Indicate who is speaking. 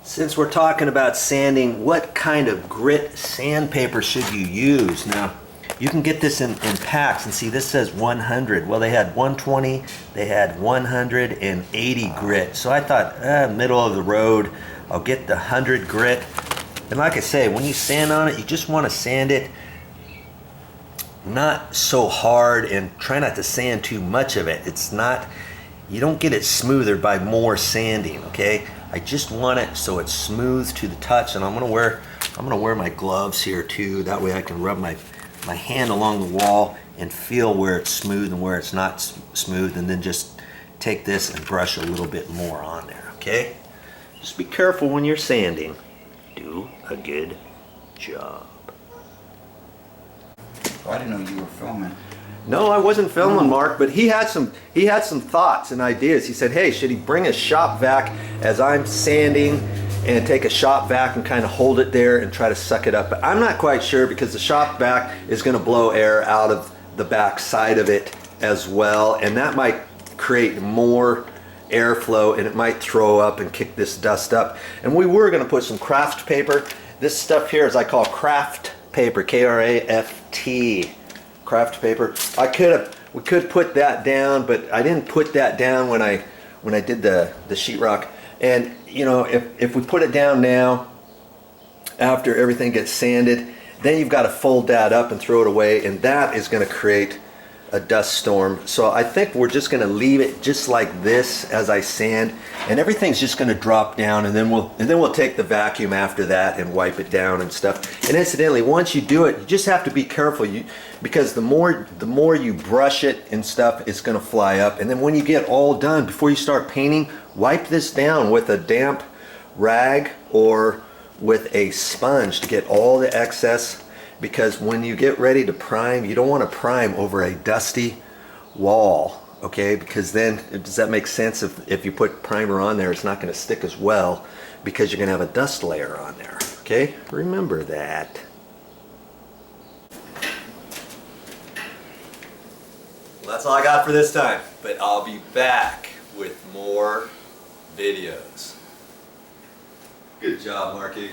Speaker 1: Since we're talking about sanding, what kind of grit sandpaper should you use? Now, you can get this in packs, and see this says 100. Well, they had 120, they had 180 grit. So I thought, middle of the road, I'll get the 100 grit. And like I say, when you sand on it, you just want to sand it not so hard, and try not to sand too much of it. It's not, you don't get it smoother by more sanding, okay? I just want it so it's smooth to the touch, and I'm gonna wear my gloves here too. That way I can rub my hand along the wall and feel where it's smooth and where it's not smooth, and then just take this and brush a little bit more on there, okay? Just be careful when you're sanding. Do a good job.
Speaker 2: Oh, I didn't know you were filming.
Speaker 1: No, I wasn't filming, Mark, but he had some thoughts and ideas. He said, hey, should he bring a shop vac as I'm sanding, and take a shop vac and kind of hold it there and try to suck it up? But I'm not quite sure, because the shop vac is going to blow air out of the back side of it as well, and that might create more airflow, and it might throw up and kick this dust up. And we were going to put some craft paper. This stuff here is, I call craft paper, K-R-A-F-T, craft paper. We could put that down, but I didn't put that down when I did the sheetrock. And you know, if we put it down now, after everything gets sanded, then you've got to fold that up and throw it away, and that is going to create a dust storm. So I think we're just going to leave it just like this as I sand, and everything's just going to drop down, and then we'll take the vacuum after that and wipe it down and stuff. And incidentally, once you do it, you just have to be careful, because the more you brush it and stuff, it's going to fly up. And then when you get all done, before you start painting, wipe this down with a damp rag or with a sponge to get all the excess. Because when you get ready to prime, you don't want to prime over a dusty wall, okay? Because then, does that make sense? If you put primer on there, it's not going to stick as well, because you're going to have a dust layer on there, okay? Remember that. Well, that's all I got for this time, but I'll be back with more videos. Good job, Marky.